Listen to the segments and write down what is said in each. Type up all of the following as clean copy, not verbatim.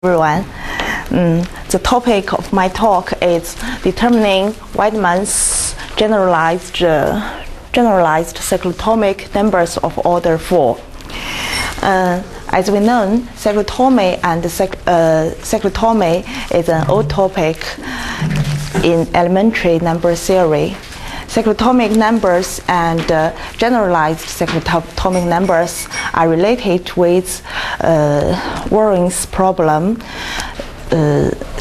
Everyone. The topic of my talk is determining Whitman's generalized cyclotomic numbers of order 4. As we know, cyclotomy and cyclotomy is an old topic in elementary number theory. Cyclotomic numbers and generalized cyclotomic numbers are related with Warren's problem,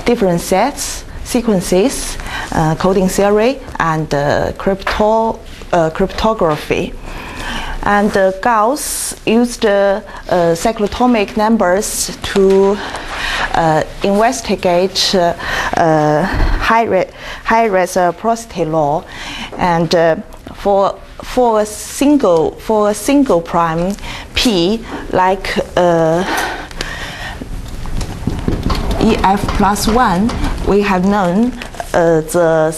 different sets, sequences, coding theory, and cryptography. And Gauss used cyclotomic numbers to investigate high reciprocity law, and for a single prime p like EF plus 1, we have known the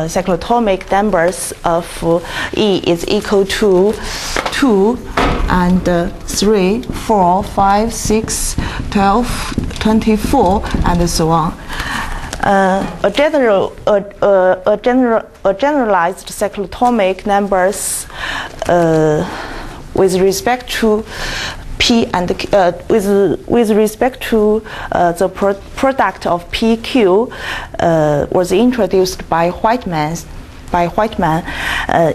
cyclotomic numbers of E is equal to 2 and 3, 4, 5, 6, 12, 24, and so on. A generalized cyclotomic numbers with respect to P and with respect to the product of PQ was introduced by Whitman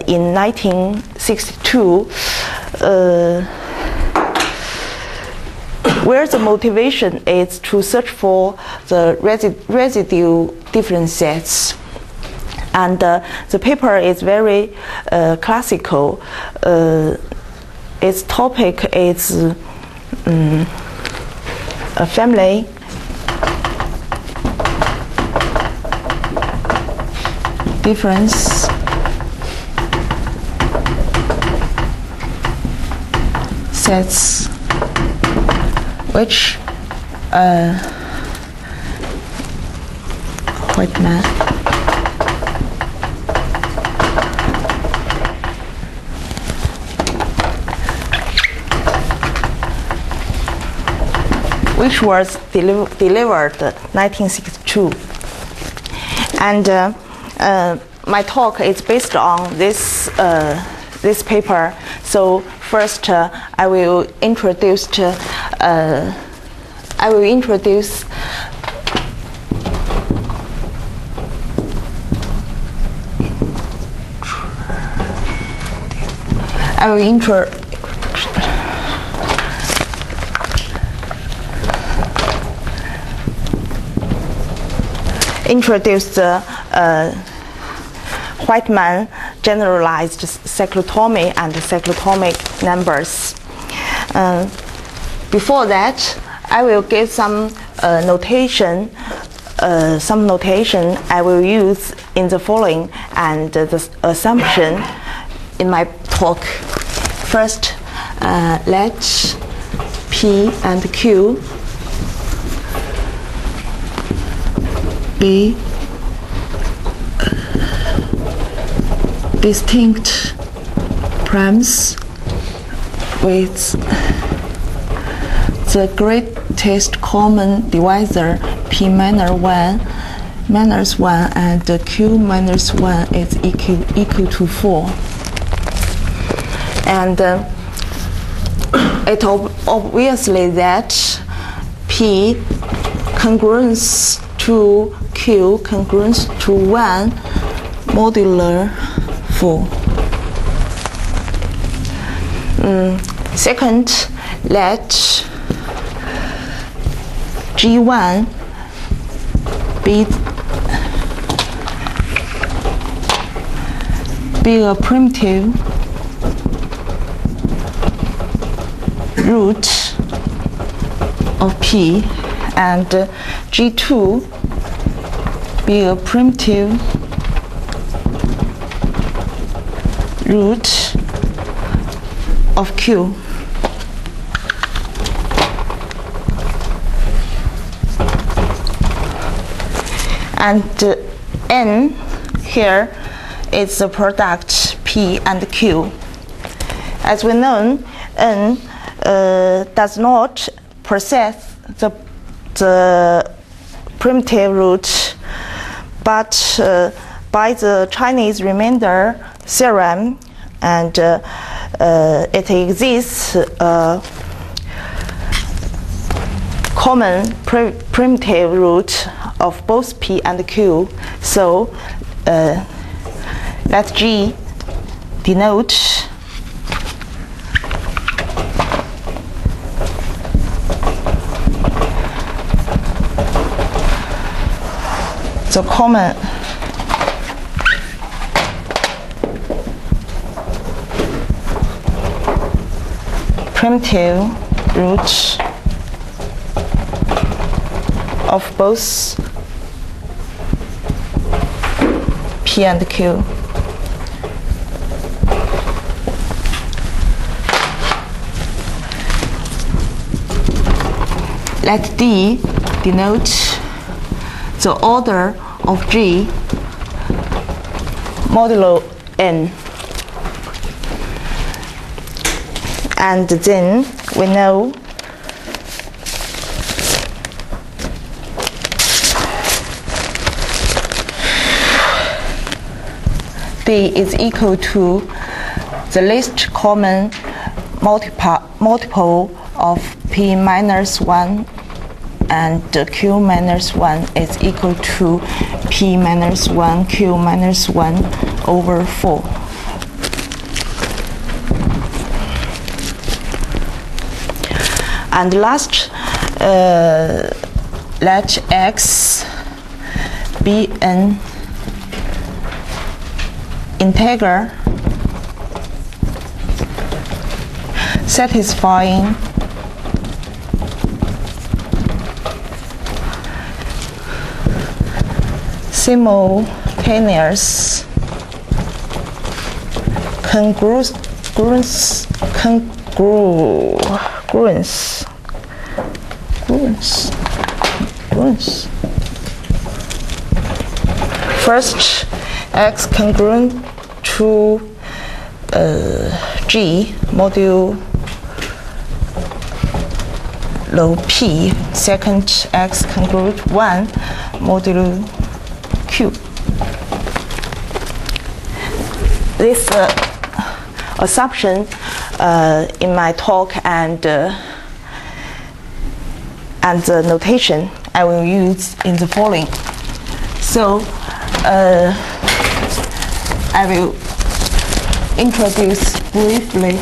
in 1962. Where the motivation is to search for the residue different sets. And the paper is very classical. Its topic is a family difference sets which Whitman which was delivered 1962, and my talk is based on this paper. So first, I will introduce the Whitman generalized cyclotomy and cyclotomic numbers. Before that, I will give some notation I will use in the following and the assumption in my talk. First, let P and Q be distinct primes with the greatest common divisor P minus 1 and Q minus 1 is equal to 4. And it obviously that P congruence to Q congruence to 1 modular 4. Second, let G1 be a primitive root of P, and G2 be a primitive root of Q. And N here is the product P and Q. As we know, N does not possess the the primitive root, but by the Chinese remainder theorem, and it exists a common primitive root of both P and Q. So let G denote the common primitive root of both P and Q. Let D denote the order of G modulo N. And then we know D is equal to the least common multiple of P minus 1, and Q minus 1 is equal to P minus 1 Q minus 1 over 4. And last, let X be an integer satisfying simultaneous congruence. First, X congruent to G modulo P. Second, X congruent 1 modulo Q. This assumption in my talk and the notation I will use in the following. So I will introduce briefly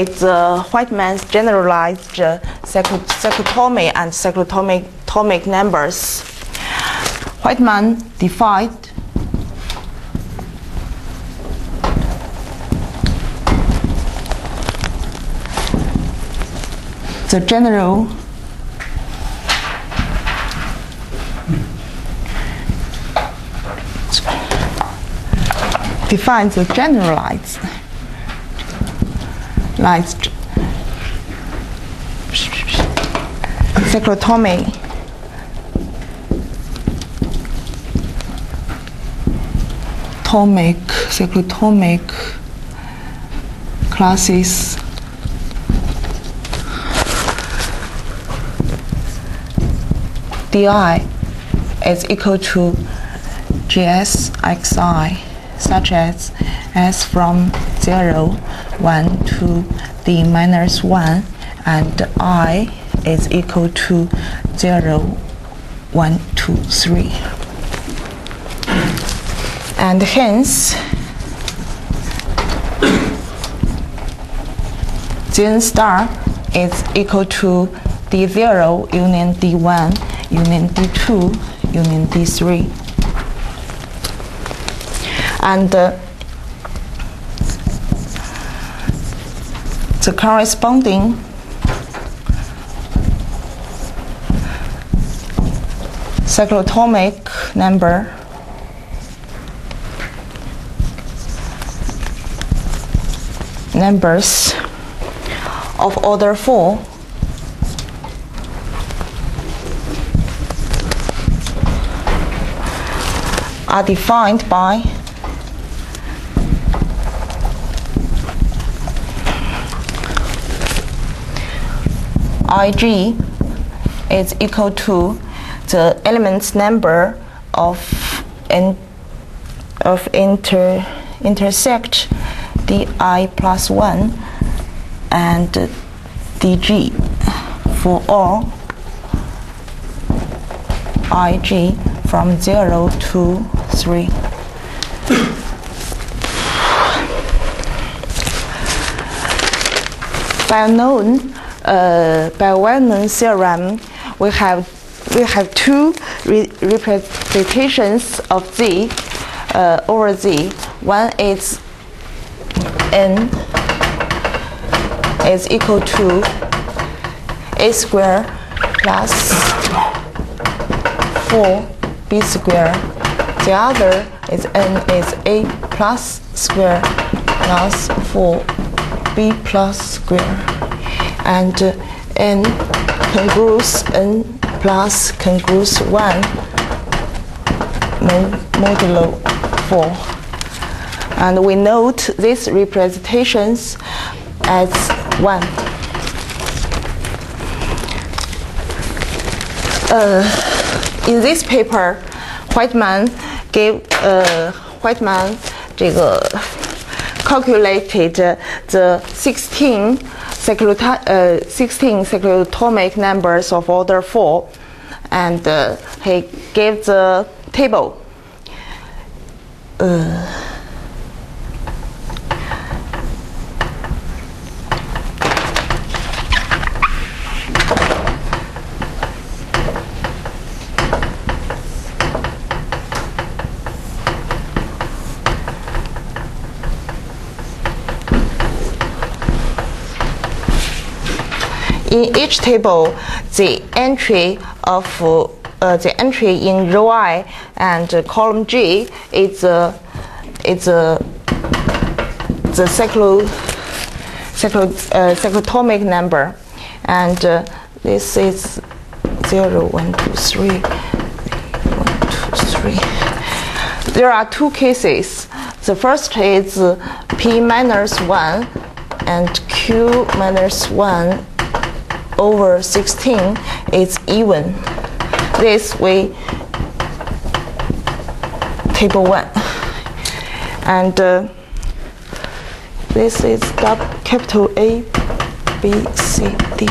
the Whitman's generalized cyclotomic and cyclotomic numbers. Whitman defined the general defines the generalized cyclotomic classes di is equal to GSXI, such as S from 0, 1 to D minus 1, and I is equal to 0, 1, 2, 3. And hence, then star is equal to D0 union D1 union D2 union D3. And the corresponding cyclotomic numbers of order 4 are defined by Ig is equal to the elements number of intersect di plus 1 and dg for all Ig from 0 to 3. By well-known theorem, we have two representations of Z over Z. One is n is equal to a squared plus 4b squared. The other is n is a plus squared plus 4b plus squared, and n congruous n plus congruous 1 modulo 4. And we note these representations as 1. In this paper, Whitman calculated the 16 cyclotomic numbers of order 4, and he gave the table. In each table, the entry in row I and column G is the cyclotomic number, and this is 0, 1, 2, 3, 1, 2, 3. There are two cases. The first is P minus 1 and Q minus 1 over 16 is even. This way, table 1. And this is capital A, B, C, D.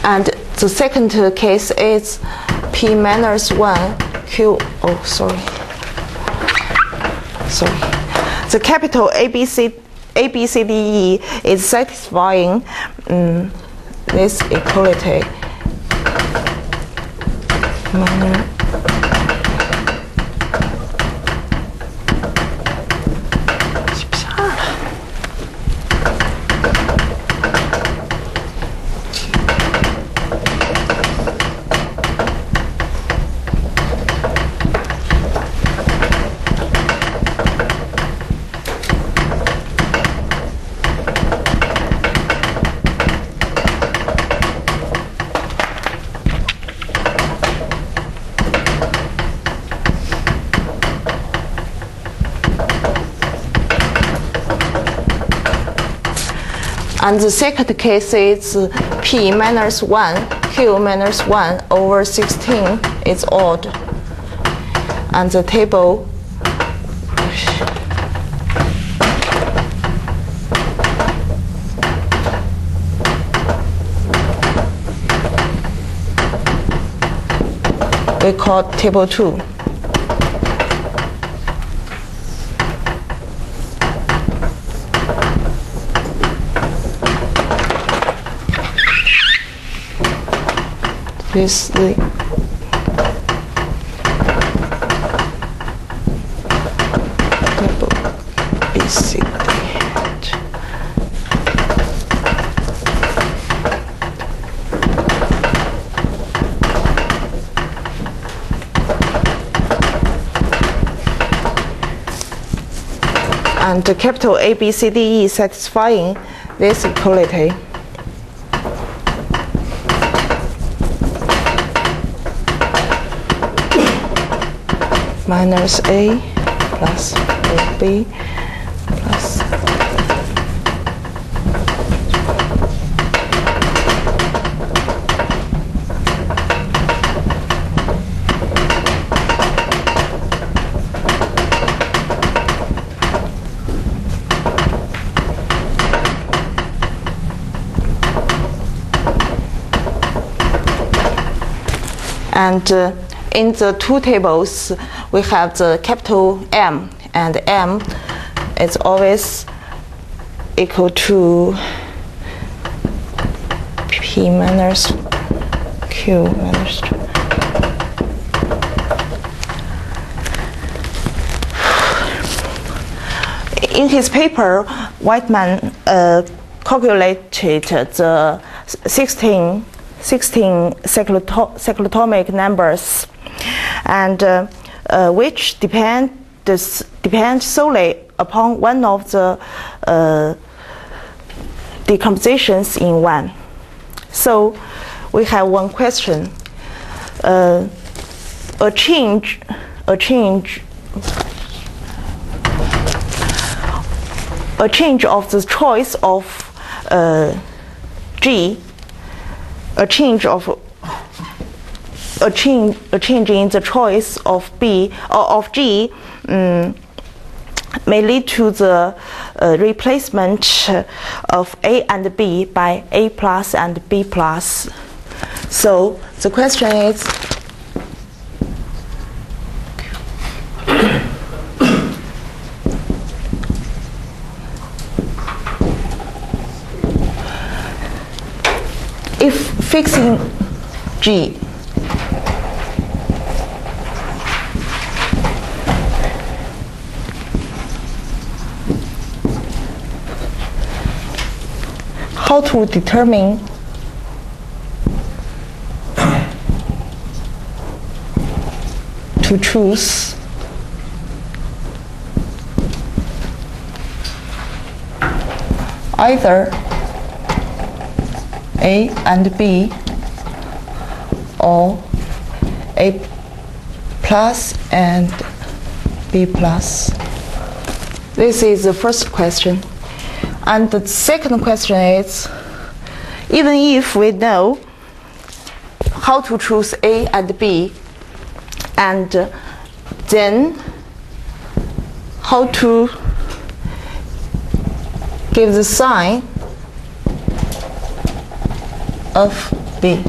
And the second case is P minus 1 Q. Oh, sorry. The capital A, B, C, D, E is satisfying this equality. And the second case is P minus 1, Q minus 1 over 16 is odd. And the table we call table 2. This the table BC. And the capital A, B, C, D, E satisfying this equality. minus A plus B plus and in the two tables, we have the capital M, and M is always equal to P minus Q minus 2. In his paper, Whitman calculated the 16 cyclotomic numbers, and which depend solely upon one of the decompositions in one. So we have one question: a change of the choice of G. A change in the choice of B or of G may lead to the replacement of A and B by A plus and B plus. So the question is, if fixing G how to determine to choose either A and B or A plus and B plus? This is the first question. And the second question is, even if we know how to choose A and B, and then how to give the sign of B.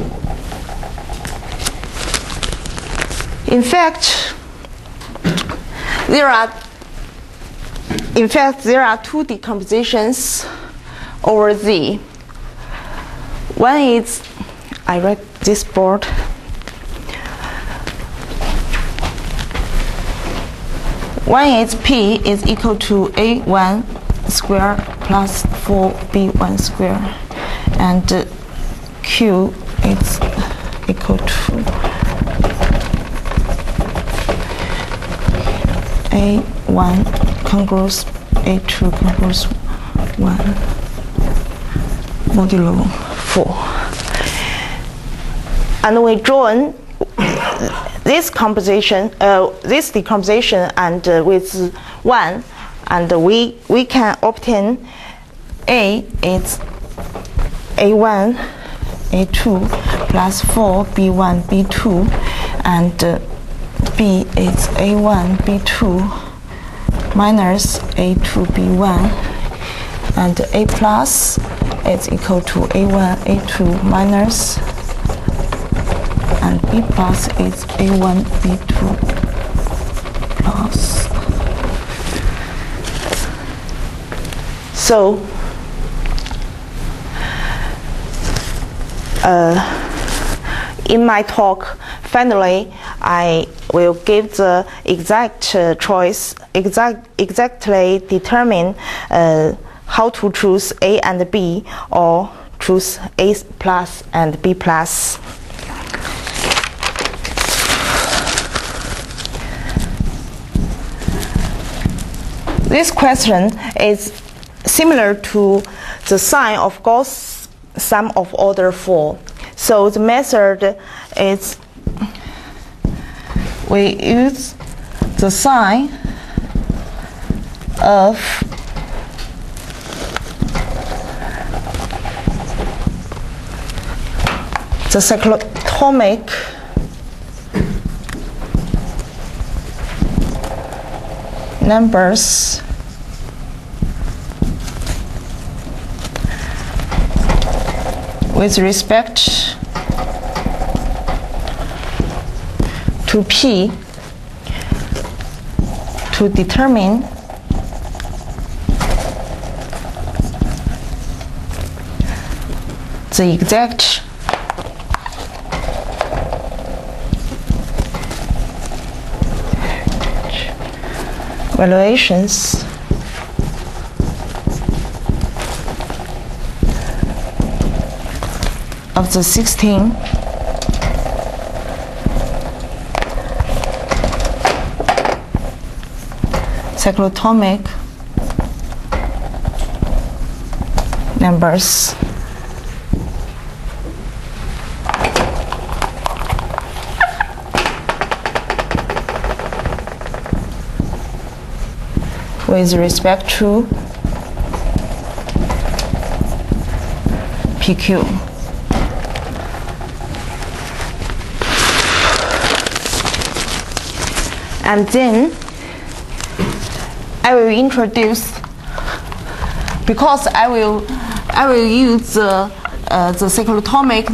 In fact, there are two decompositions over Z. One is, I write this board. One is P is equal to A1 square plus 4B1 square, and Q is equal to A1 congruous A2 congruous 1 modulo 4. And we join this decomposition and with 1, and we can obtain A is A1 A2 plus 4 B1 B2, and B is A1 B2 minus A2 B1, and A plus is equal to A1 A2 minus, and B plus is A1 B2 plus. So in my talk, finally, I will give the exact choice, exactly determine how to choose A and B, or choose A plus and B plus. This question is similar to the sign of Gauss sum of order 4. So the method is, we use the sign of the cyclotomic numbers with respect to P to determine the exact valuations of the 16 cyclotomic numbers with respect to PQ. And then I will introduce, because I will use the cyclotomic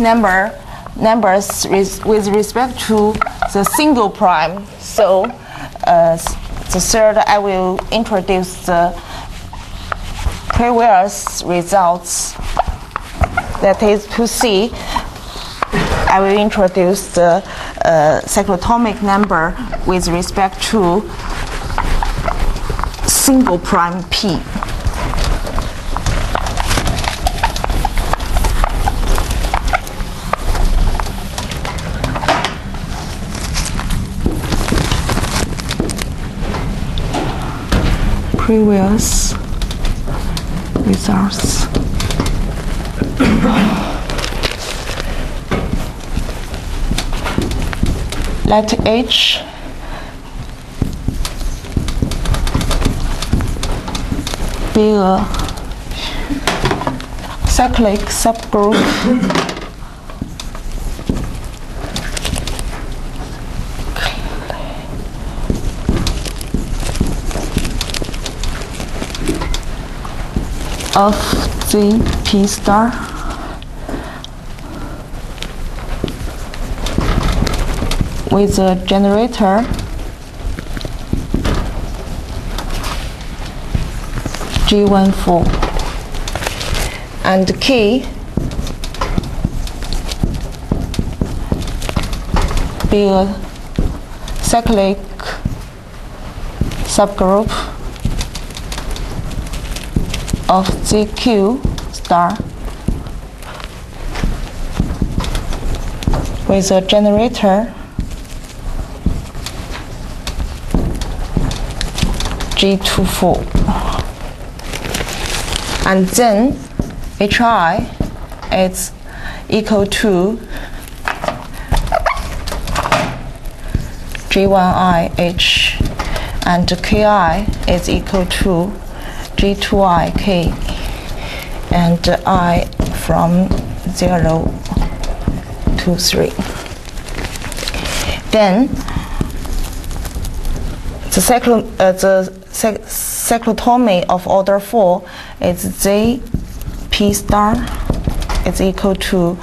numbers with respect to the single prime. So the third, I will introduce the previous results. That is to see, I will introduce the cyclotomic number with respect to single prime P. Previous results. Let H be a cyclic subgroup of the P star with a generator G14 and K be a cyclic subgroup of the Q star with a generator G24, and then HI is equal to G1IH and Ki is equal to G2IK and I from 0 to 3. Then the cyclotomy of order 4 is Z P star is equal to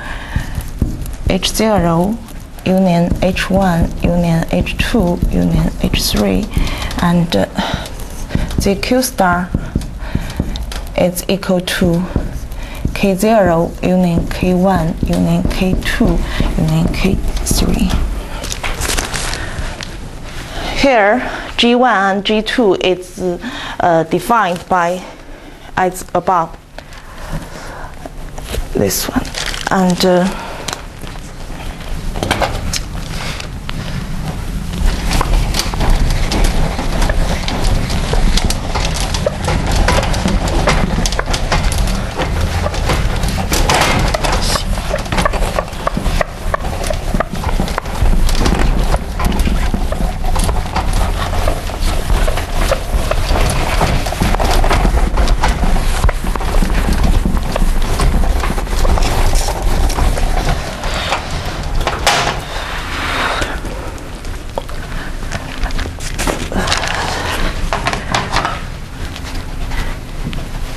H0 union H1 union H2 union H3, and the Q star is equal to K0 union K1 union K2 union K3. Here, G1 and G2 is defined by as above. This one, and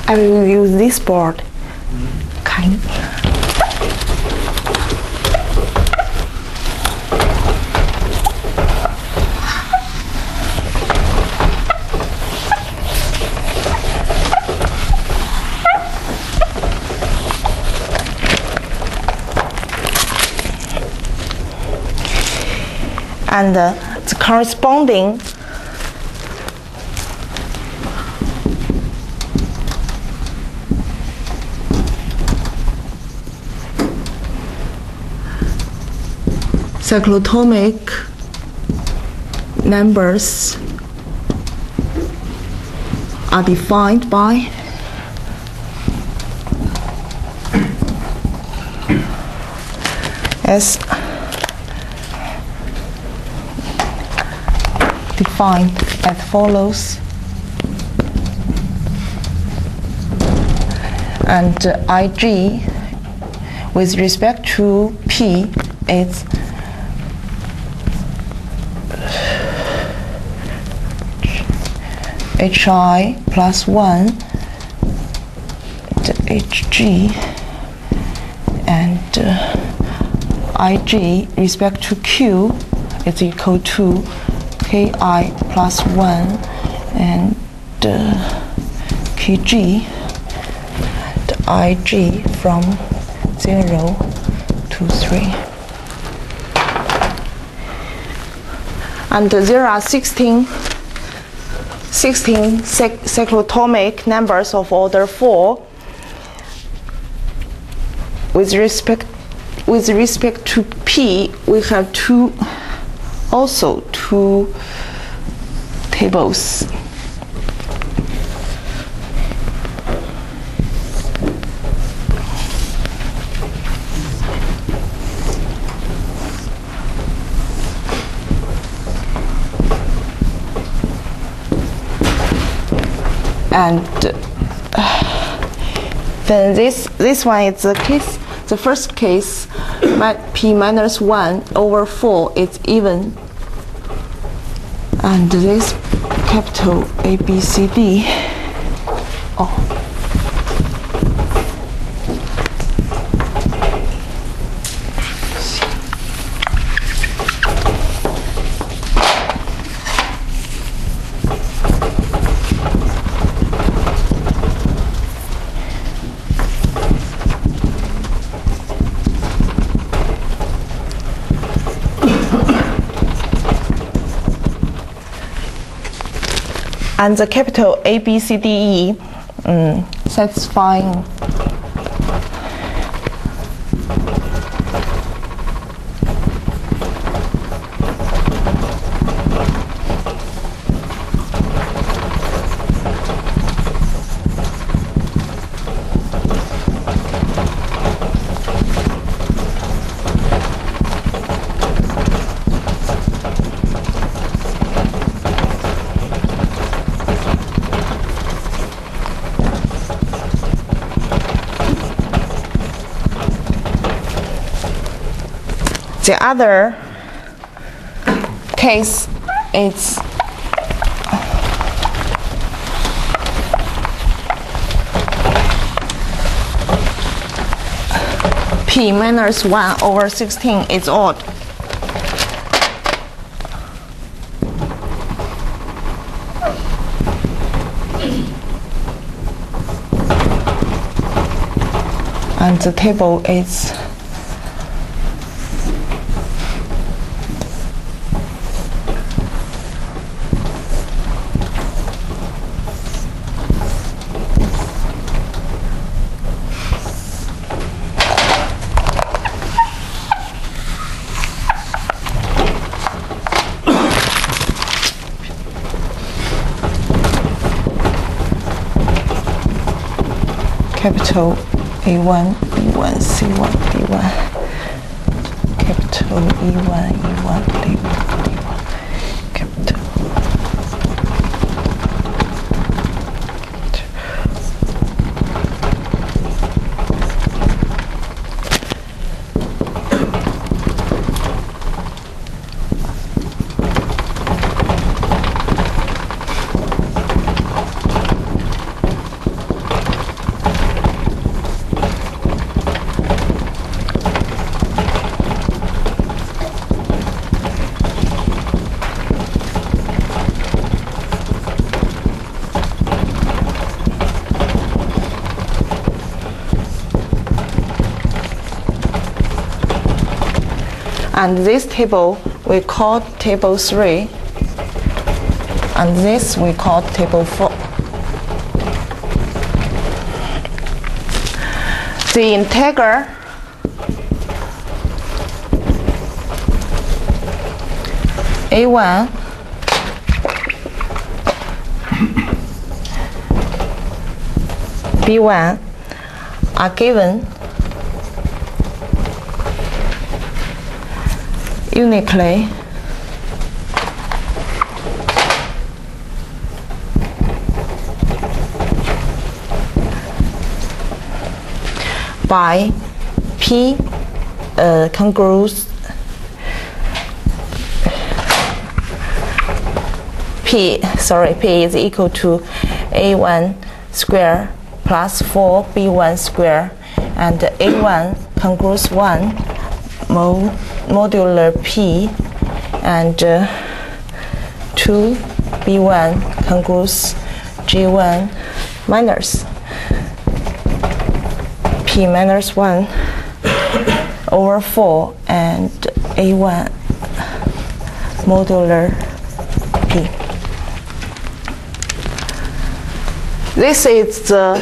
I will use this board. Okay. And the corresponding cyclotomic numbers are defined by as defined as follows. And Ig with respect to P is Hi plus 1 the Hg, and Ig respect to Q is equal to Ki plus 1 and Kg, and Ig from 0 to 3. And there are 16 cyclotomic numbers of order 4 with respect to P. We have two tables. And then this one is the case. The first case, P minus 1 over 4 is even, and this capital A, B, C, D. And the capital A, B, C, D, E satisfying the other case is P minus 1 over 16 is odd. And the table is capital A1, B1, C1, D1, capital E1, E1, D1, D1, capital And this table we call table 3, and this we call table 4. The integer A1 B1 are given uniquely by P congruous P is equal to A1 square plus 4B1 square, and A1 congruous 1 modular P, and 2B1 congruous G1 minus P minus 1 over 4, and A1 modular P. This is the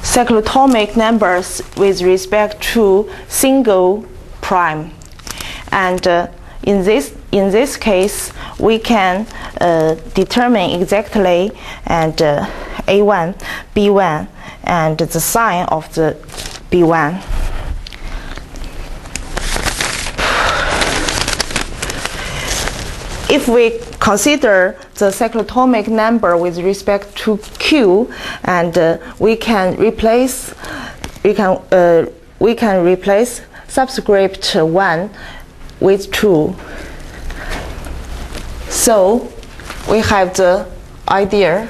cyclotomic numbers with respect to single prime, and in this case we can determine exactly and A1, B1, and the sign of the B1. If we consider the cyclotomic number with respect to Q, and we can replace subscript 1 with 2. So we have the idea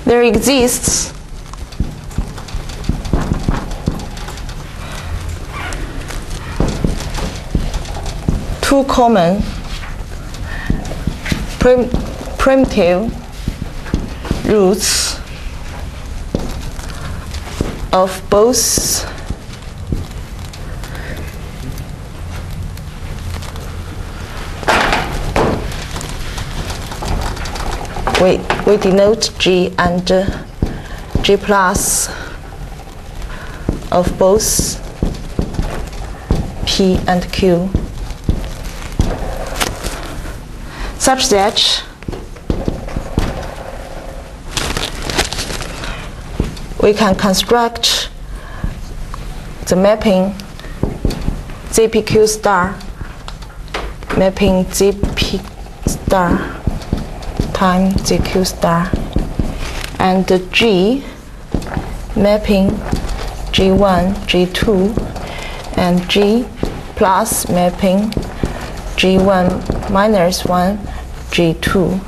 there exists two common primitive roots of both we denote G and G plus of both P and Q, such that we can construct the mapping ZPQ star mapping ZP star time ZQ star, and the G mapping G1, G2, and G plus mapping G1 minus 1, G2.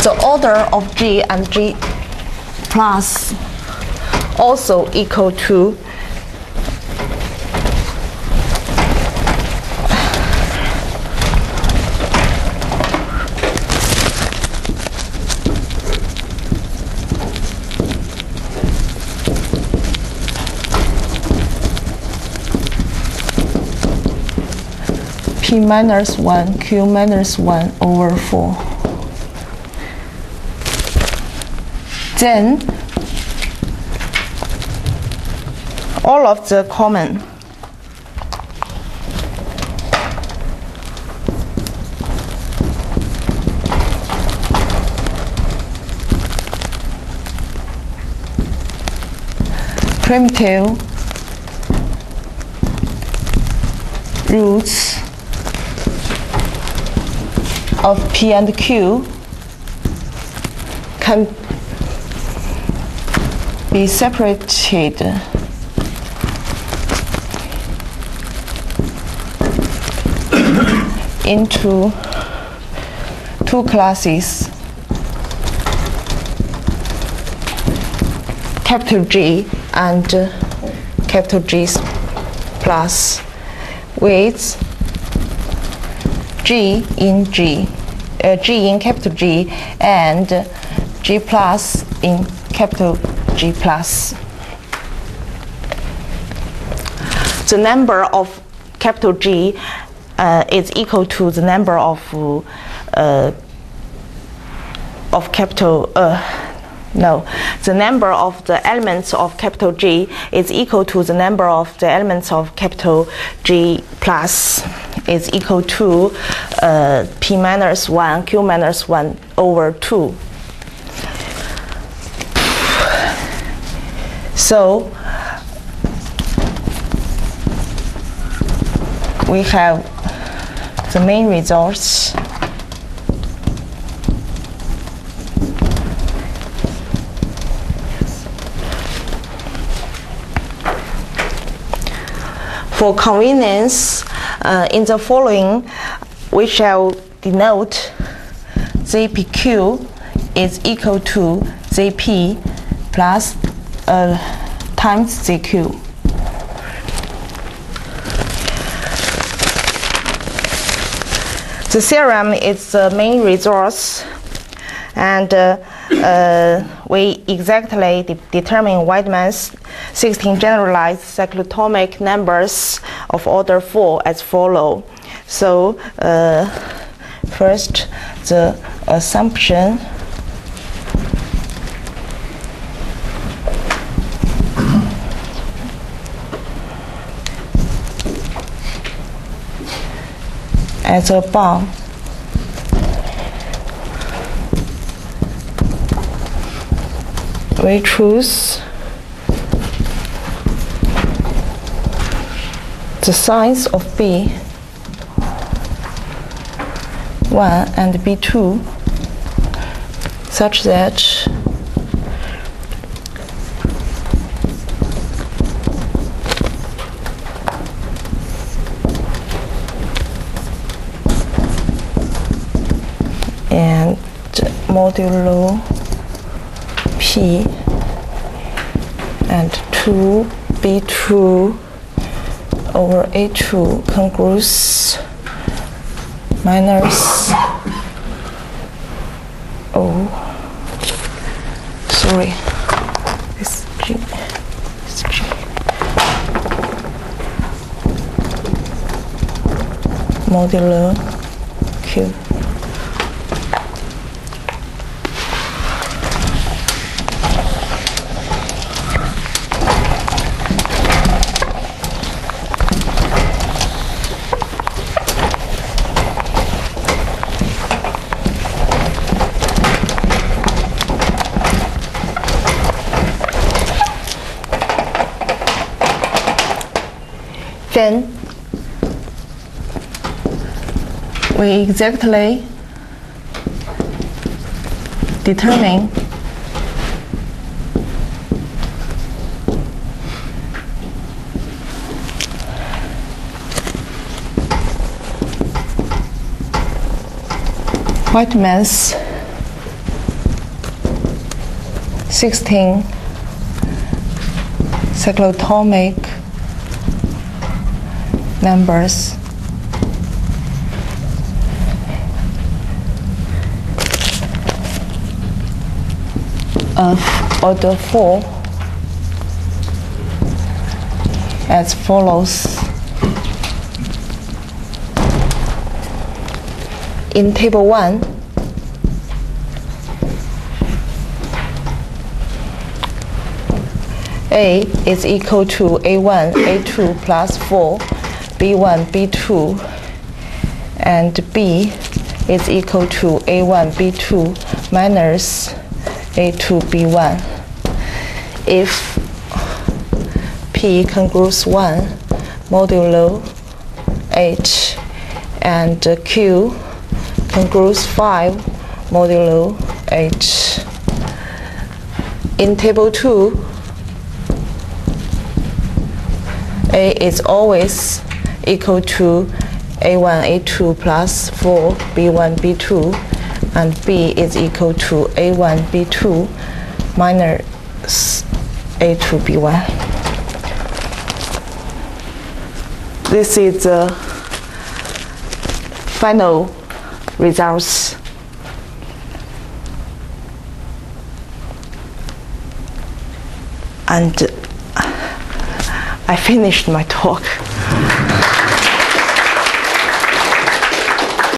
The order of G and G plus also equal to P minus 1, Q minus 1 over 4. Then all of the common primitive roots of P and Q can be separated into two classes, capital G and capital G plus with G in capital G and G plus in capital G plus. The number of capital G is equal to the number of the number of the elements of capital G is equal to the number of the elements of capital G plus is equal to P minus 1, Q minus 1 over 2. So we have the main results. For convenience, in the following, we shall denote ZPQ is equal to ZP plus times ZQ. The theorem is the main resource, and we exactly determine Whitmans 16 generalized cyclotomic numbers of order 4 as follow. So first, the assumption as above. We choose the size of B1 and B2 such that and modulo P and 2B2 over A2 congruous minus this G modulo Q. Then we exactly determine Whitmans 16 cyclotomic numbers of order 4 as follows. In table 1, A is equal to A1, A2 plus 4, B1, B2, and B is equal to A1, B2 minus A2, B1. If P congruous 1 modulo H and Q congruous 5 modulo H. In table 2, A is always equal to A1, A2 plus 4, B1, B2, and B is equal to A1, B2 minus A2, B1. this is the final results. And I finished my talk.